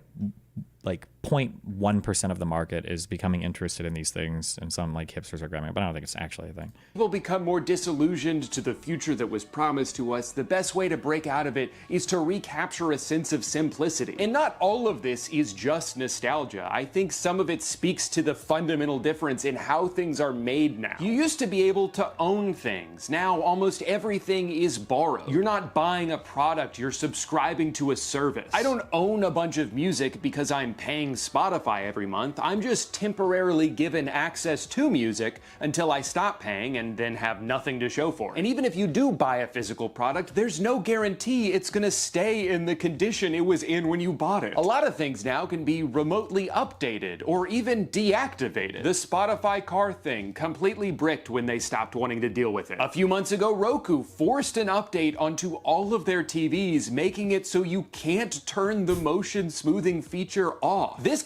0.1% of the market is becoming interested in these things, and some like hipsters are grabbing it, but I don't think it's actually a thing. People become more disillusioned to the future that was promised to us. The best way to break out of it is to recapture a sense of simplicity. And not all of this is just nostalgia. I think some of it speaks to the fundamental difference in how things are made now. You used to be able to own things. Now almost everything is borrowed. You're not buying a product, you're subscribing to a service. I don't own a bunch of music because I'm paying Spotify every month. I'm just temporarily given access to music until I stop paying and then have nothing to show for it. And even if you do buy a physical product, there's no guarantee it's gonna stay in the condition it was in when you bought it. A lot of things now can be remotely updated or even deactivated. The Spotify car thing completely bricked when they stopped wanting to deal with it. A few months ago, Roku forced an update onto all of their TVs, making it so you can't turn the motion smoothing feature off. This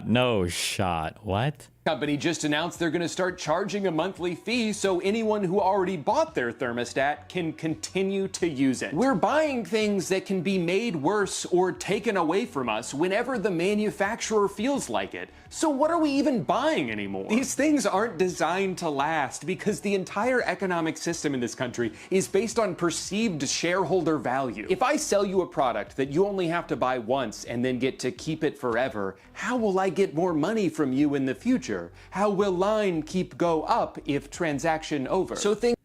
no shot. What? company just announced they're going to start charging a monthly fee so anyone who already bought their thermostat can continue to use it. We're buying things that can be made worse or taken away from us whenever the manufacturer feels like it. So what are we even buying anymore? These things aren't designed to last because the entire economic system in this country is based on perceived shareholder value. If I sell you a product that you only have to buy once and then get to keep it forever, how will I get more money from you in the future? How will line keep go up if transaction over? So think.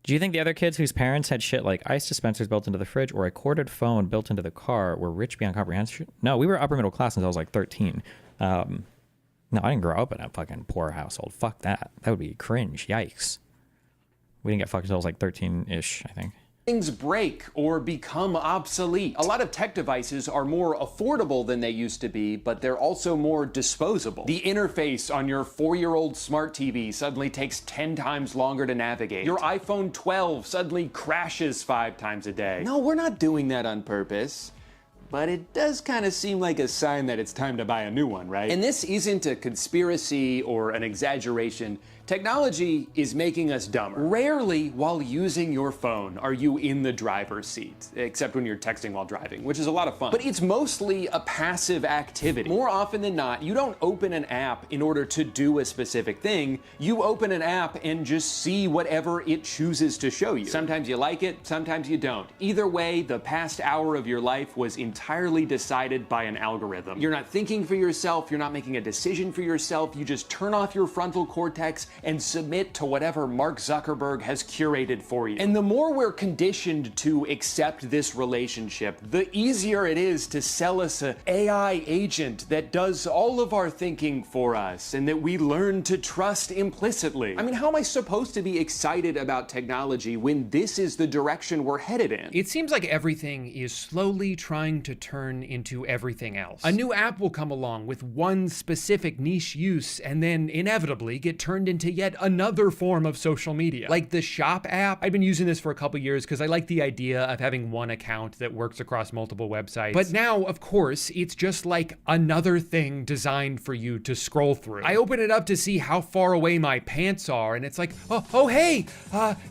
Do you think the other kids whose parents had shit like ice dispensers built into the fridge or a corded phone built into the car were rich beyond comprehension? No, we were upper middle class until I was like 13. No, I didn't grow up in a fucking poor household. Fuck that. That would be cringe. Yikes. We didn't get fucked until I was like 13-ish, I think. Things break or become obsolete. A lot of tech devices are more affordable than they used to be, but they're also more disposable. The interface on your 4-year-old smart TV suddenly takes 10 times longer to navigate. Your iPhone 12 suddenly crashes 5 times a day. No, we're not doing that on purpose. But it does kind of seem like a sign that it's time to buy a new one, right? And this isn't a conspiracy or an exaggeration. Technology is making us dumber. Rarely while using your phone are you in the driver's seat, except when you're texting while driving, which is a lot of fun. But it's mostly a passive activity. More often than not, you don't open an app in order to do a specific thing. You open an app and just see whatever it chooses to show you. Sometimes you like it, sometimes you don't. Either way, the past hour of your life was entirely decided by an algorithm. You're not thinking for yourself, you're not making a decision for yourself, you just turn off your frontal cortex and submit to whatever Mark Zuckerberg has curated for you. And the more we're conditioned to accept this relationship, the easier it is to sell us an AI agent that does all of our thinking for us and that we learn to trust implicitly. I mean, how am I supposed to be excited about technology when this is the direction we're headed in? It seems like everything is slowly trying to turn into everything else. A new app will come along with one specific niche use and then inevitably get turned into yet another form of social media. Like the Shop app. I've been using this for a couple years because I like the idea of having one account that works across multiple websites. But now, of course, it's just like another thing designed for you to scroll through. I open it up to see how far away my pants are and it's like, oh hey,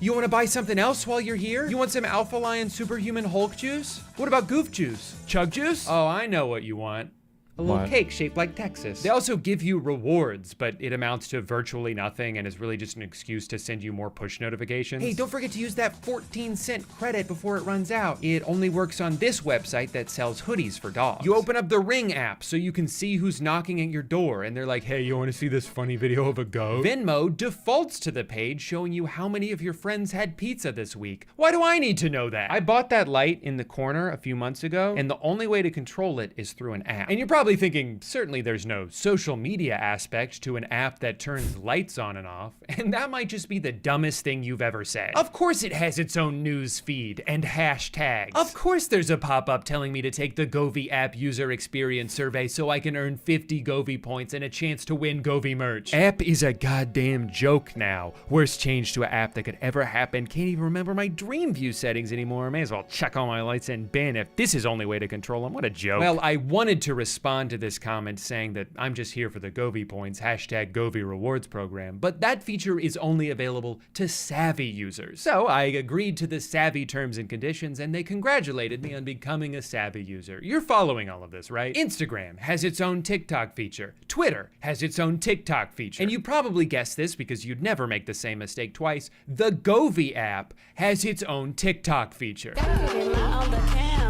you want to buy something else while you're here? You want some Alpha Lion Superhuman Hulk juice? What about Goof juice? Chug juice? Oh, I know what you want. a little What? cake shaped like Texas. They also give you rewards, but it amounts to virtually nothing and is really just an excuse to send you more push notifications. Hey, don't forget to use that 14-cent credit before it runs out. It only works on this website that sells hoodies for dogs. You open up the Ring app so you can see who's knocking at your door, and they're like, hey, you want to see this funny video of a goat? Venmo defaults to the page showing you how many of your friends had pizza this week. Why do I need to know that? I bought that light in the corner a few months ago, and the only way to control it is through an app. And you're probably thinking, certainly there's no social media aspect to an app that turns lights on and off, and that might just be the dumbest thing you've ever said. Of course it has its own news feed and hashtags. Of course there's a pop-up telling me to take the Govee app user experience survey so I can earn 50 Govee points and a chance to win Govee merch. App is a goddamn joke now. Worst change to an app that could ever happen. Can't even remember my dream view settings anymore. May as well check all my lights in bin if this is the only way to control them. What a joke. Well, I wanted to respond to this comment saying that I'm just here for the Govee points, hashtag Govee rewards program, but that feature is only available to savvy users. So I agreed to the savvy terms and conditions, and they congratulated me on becoming a savvy user. You're following all of this, right? Instagram has its own TikTok feature. Twitter has its own TikTok feature. And you probably guessed this because you'd never make the same mistake twice. The Govee app has its own TikTok feature.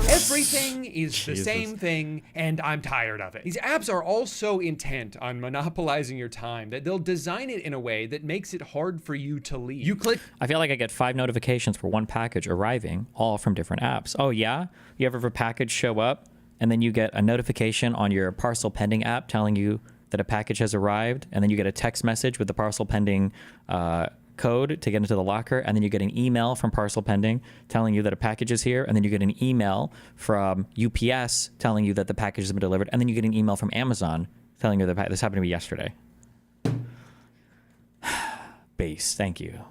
Everything is the same thing, and I'm tired of it. These apps are all so intent on monopolizing your time that they'll design it in a way that makes it hard for you to leave. You click. I feel like I get 5 notifications for one package arriving, all from different apps. Oh yeah? You ever have a package show up, and then you get a notification on your parcel pending app telling you that a package has arrived, and then you get a text message with the parcel pending code to get into the locker, and then you get an email from Parcel Pending telling you that a package is here, and then you get an email from UPS telling you that the package has been delivered, and then you get an email from Amazon telling you that this happened to me yesterday. Base, thank you.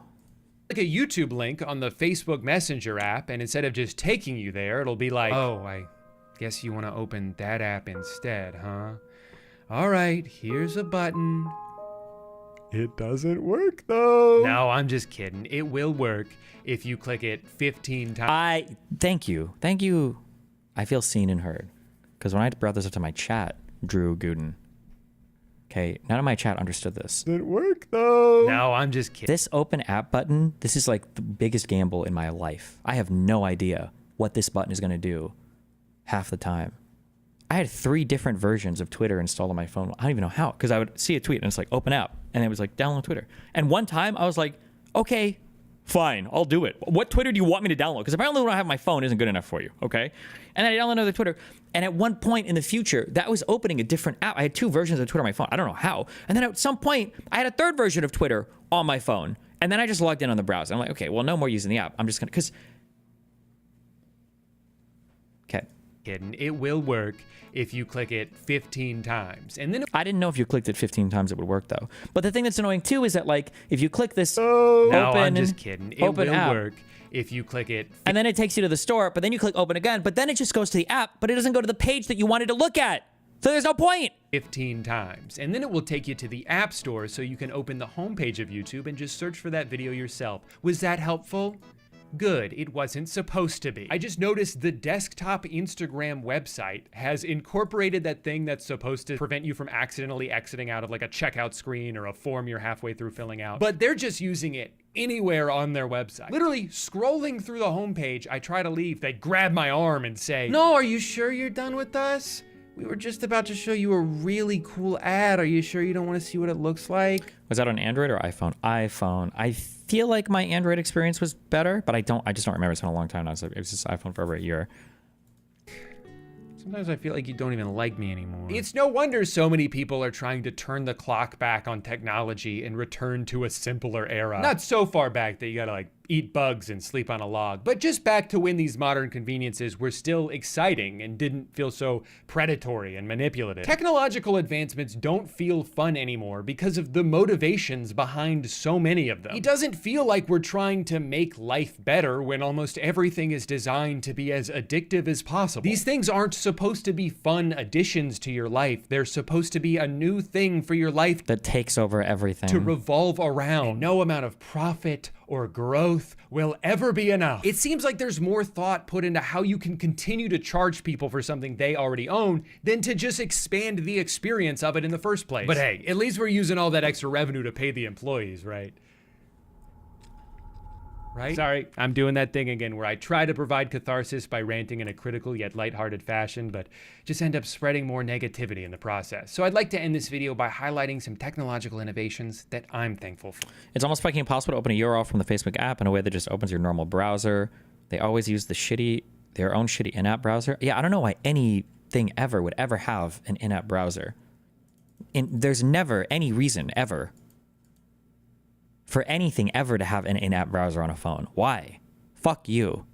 Like a YouTube link on the Facebook Messenger app, and instead of just taking you there, it'll be like, oh, I guess you want to open that app instead, huh? All right, here's a button. It doesn't work though. No, I'm just kidding. It will work if you click it 15 times. Thank you. Thank you. I feel seen and heard. Because when I brought this up to my chat, Drew Gooden, okay, none of my chat understood this. Doesn't work though. No, I'm just kidding. This open app button, this is like the biggest gamble in my life. I have no idea what this button is going to do half the time. I had 3 different versions of Twitter installed on my phone. I don't even know how, because I would see a tweet and it's like open app, and it was like download Twitter. And one time I was like, okay, fine, I'll do it. What Twitter do you want me to download? Because apparently when I have my phone isn't good enough for you, okay? And then I download another Twitter, and at one point in the future, that was opening a different app. I had 2 versions of Twitter on my phone. I don't know how. And then at some point, I had a 3rd version of Twitter on my phone, and then I just logged in on the browser. I'm like, okay, well, no more using the app. I'm just gonna, because, okay. It will work if you click it 15 times. And then I didn't know if you clicked it 15 times it would work though. But the thing that's annoying too is that like if you click this I'm just kidding. It will app, work if you click it. And then it takes you to the store, but then you click open again, but then it just goes to the app, but it doesn't go to the page that you wanted to look at. So there's no point. 15 times. And then it will take you to the App Store so you can open the homepage of YouTube and just search for that video yourself. Was that helpful? Good, it wasn't supposed to be. I just noticed the desktop Instagram website has incorporated that thing that's supposed to prevent you from accidentally exiting out of like a checkout screen or a form you're halfway through filling out. But they're just using it anywhere on their website. Literally scrolling through the homepage, I try to leave, they grab my arm and say, "No, are you sure you're done with us? We were just about to show you a really cool ad. Are you sure you don't want to see what it looks like?" Was that on Android or iPhone? iPhone. I feel like my Android experience was better, but I just don't remember. It's been a long time now. It was just iPhone for over a year. Sometimes I feel like you don't even like me anymore. It's no wonder so many people are trying to turn the clock back on technology and return to a simpler era. Not so far back that you gotta like eat bugs and sleep on a log, but just back to when these modern conveniences were still exciting and didn't feel so predatory and manipulative. Technological advancements don't feel fun anymore because of the motivations behind so many of them. It doesn't feel like we're trying to make life better when almost everything is designed to be as addictive as possible. These things aren't supposed to be fun additions to your life. They're supposed to be a new thing for your life that takes over everything, to revolve around. And no amount of profit or growth will ever be enough. It seems like there's more thought put into how you can continue to charge people for something they already own than to just expand the experience of it in the first place. But hey, at least we're using all that extra revenue to pay the employees, right? Right? Sorry, I'm doing that thing again where I try to provide catharsis by ranting in a critical yet lighthearted fashion, but just end up spreading more negativity in the process. So I'd like to end this video by highlighting some technological innovations that I'm thankful for. It's almost fucking impossible to open a URL from the Facebook app in a way that just opens your normal browser. They always use their own shitty in-app browser. Yeah, I don't know why anything ever would ever have an in-app browser. There's never any reason ever for anything ever to have an in-app browser on a phone. Why? Fuck you.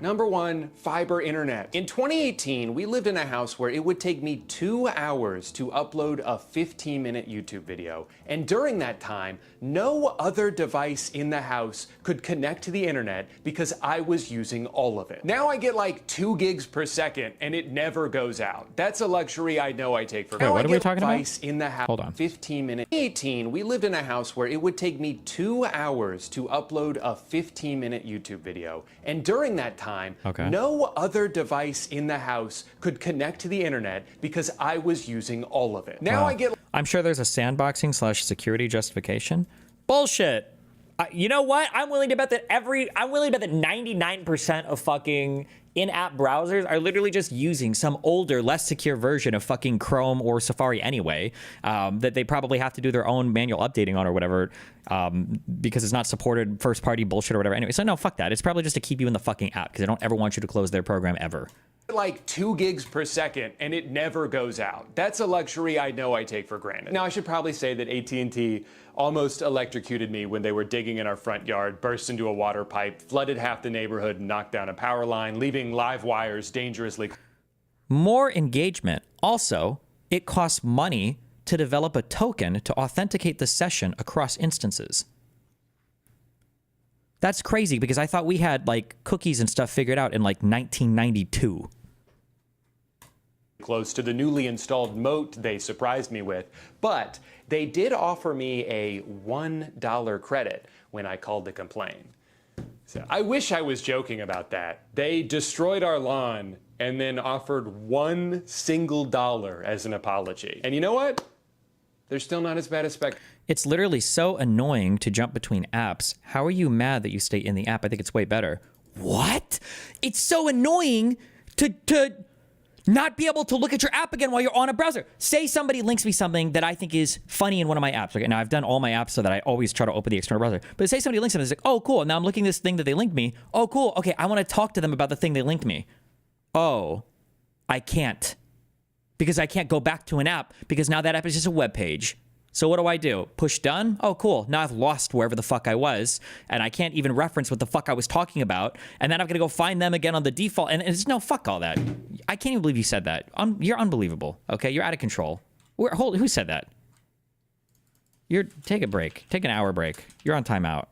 Number 1, fiber internet. In 2018, we lived in a house where it would take me 2 hours to upload a 15-minute YouTube video. And during that time, no other device in the house could connect to the internet because I was using all of it. Now I get like 2 gigs per second and it never goes out. That's a luxury I know I take for granted. What are we talking about? In the house. Hold on. 15 minutes. In 2018, we lived in a house where it would take me 2 hours to upload a 15-minute YouTube video. And during that time, no other device in the house could connect to the internet because I was using all of it. Now I get... I'm sure there's a sandboxing / security justification. Bullshit. You know what? I'm willing to bet that 99% of fucking in-app browsers are literally just using some older, less secure version of fucking Chrome or Safari anyway, that they probably have to do their own manual updating on or whatever, because it's not supported first-party bullshit or whatever. Anyway, so no, fuck that. It's probably just to keep you in the fucking app because they don't ever want you to close their program ever. Like 2 gigs per second and it never goes out. That's a luxury I know I take for granted. Now I should probably say that AT&T almost electrocuted me when they were digging in our front yard, burst into a water pipe, flooded half the neighborhood, and knocked down a power line, leaving live wires dangerously. More engagement. Also, it costs money to develop a token to authenticate the session across instances. That's crazy because I thought we had like cookies and stuff figured out in like 1992. Close to the newly installed moat they surprised me with, but they did offer me a $1 credit when I called to complain. So I wish I was joking about that. They destroyed our lawn and then offered $1 single as an apology. And you know what? They're still not as bad as Spectre. It's literally so annoying to jump between apps. How are you mad that you stay in the app? I think it's way better. What? It's so annoying to not be able to look at your app again while you're on a browser. Say somebody links me something that I think is funny in one of my apps. Okay, now I've done all my apps so that I always try to open the external browser. But say somebody links something, it's like, oh, cool. Now I'm looking at this thing that they linked me. Oh, cool. Okay, I want to talk to them about the thing they linked me. Oh, I can't. Because I can't go back to an app because now that app is just a web page. So what do? Push done? Oh, cool. Now I've lost wherever the fuck I was, and I can't even reference what the fuck I was talking about, and then I'm gonna go find them again on the default, and it's no, fuck all that. I can't even believe you said that. You're unbelievable, okay? You're out of control. Who said that? Take a break. Take an hour break. You're on timeout.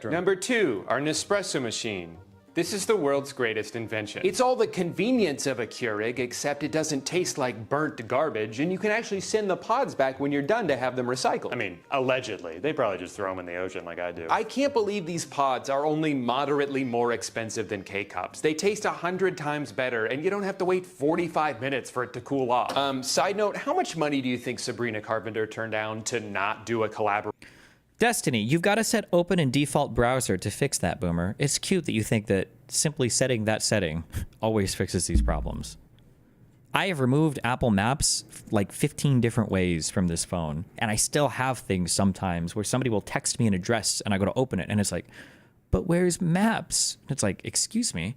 Number 2, our Nespresso machine. This is the world's greatest invention. It's all the convenience of a Keurig, except it doesn't taste like burnt garbage, and you can actually send the pods back when you're done to have them recycled. I mean, allegedly. They probably just throw them in the ocean like I do. I can't believe these pods are only moderately more expensive than K-Cups. They taste 100 times better, and you don't have to wait 45 minutes for it to cool off. Side note, how much money do you think Sabrina Carpenter turned down to not do a collaboration? Destiny, you've got to set open in default browser to fix that, Boomer. It's cute that you think that simply setting that setting always fixes these problems. I have removed Apple Maps like 15 different ways from this phone, and I still have things sometimes where somebody will text me an address and I go to open it, and it's like, but where's Maps? It's like, excuse me?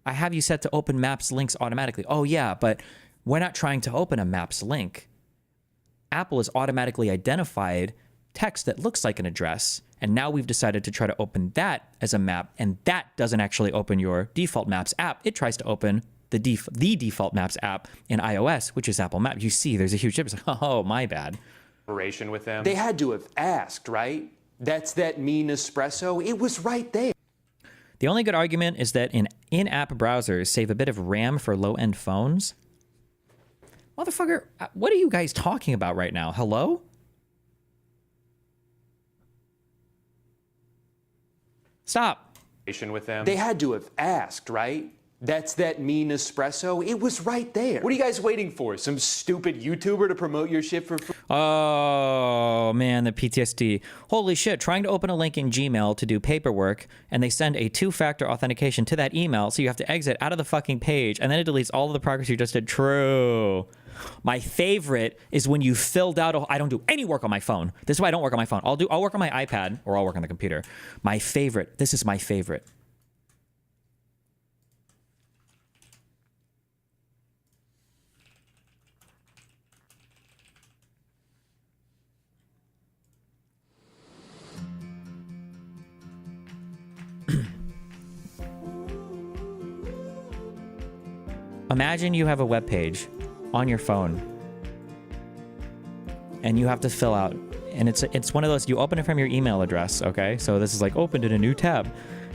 I have you set to open Maps links automatically. Oh yeah, but we're not trying to open a Maps link. Apple has automatically identified text that looks like an address, and now we've decided to try to open that as a map, and that doesn't actually open your default Maps app. It tries to open the default Maps app in iOS, which is Apple Maps. You see, there's a huge difference. Oh, my bad. With them. They had to have asked, right? That's that mean espresso. It was right there. The only good argument is that in-app browsers save a bit of RAM for low-end phones. Motherfucker, what are you guys talking about right now? Hello? Stop. With them. They had to have asked, right? That's that mean espresso. It was right there. What are you guys waiting for? Some stupid YouTuber to promote your shit for free? Oh, man, the PTSD. Holy shit, trying to open a link in Gmail to do paperwork, and they send a two-factor authentication to that email, so you have to exit out of the fucking page, and then it deletes all of the progress you just did. True. My favorite is when you filled out, I don't do any work on my phone. This is why I don't work on my phone. I'll work on my iPad, or I'll work on the computer. My favorite, this is my favorite. Imagine you have a web page on your phone and you have to fill out, and it's one of those, you open it from your email address, okay? So this is like opened in a new tab,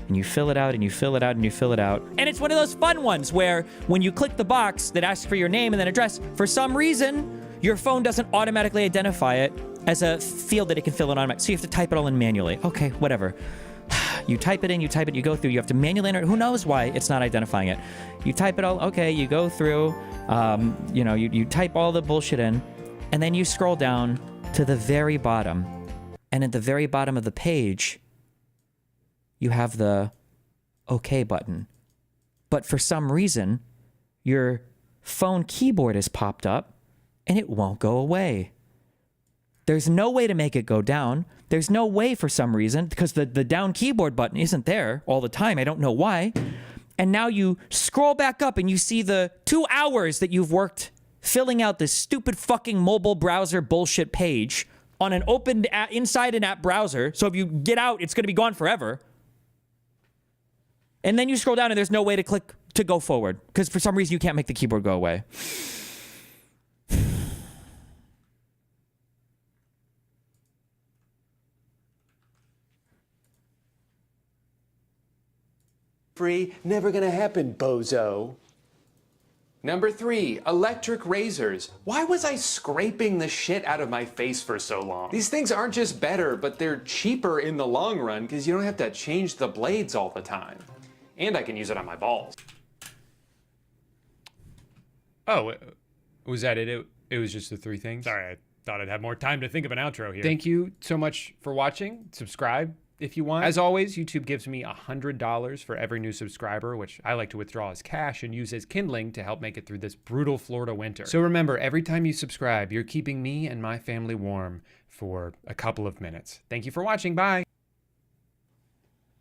and you fill it out and you fill it out and you fill it out. And it's one of those fun ones where when you click the box that asks for your name and then address, for some reason, your phone doesn't automatically identify it as a field that it can fill in automatically. So you have to type it all in manually. Okay, whatever. You type it in, you go through, you have to manually enter it. Who knows why it's not identifying it? You type it all, okay, you go through, you type all the bullshit in, and then you scroll down to the very bottom. And at the very bottom of the page, you have the OK button. But for some reason, your phone keyboard has popped up, and it won't go away. There's no way to make it go down. There's no way for some reason, because the down keyboard button isn't there all the time. I don't know why. And now you scroll back up and you see the 2 hours that you've worked filling out this stupid fucking mobile browser bullshit page on an open inside an app browser. So if you get out, it's going to be gone forever. And then you scroll down and there's no way to click to go forward because for some reason you can't make the keyboard go away. Free, never gonna happen, bozo. Number 3, electric razors. Why was I scraping the shit out of my face for so long? These things aren't just better, but they're cheaper in the long run because you don't have to change the blades all the time. And I can use it on my balls. Oh, was that it? It was just the 3 things? Sorry, I thought I'd have more time to think of an outro here. Thank you so much for watching. Subscribe if you want. As always, YouTube gives me $100 for every new subscriber, which I like to withdraw as cash and use as kindling to help make it through this brutal Florida winter. So remember, every time you subscribe, you're keeping me and my family warm for a couple of minutes. Thank you for watching. Bye.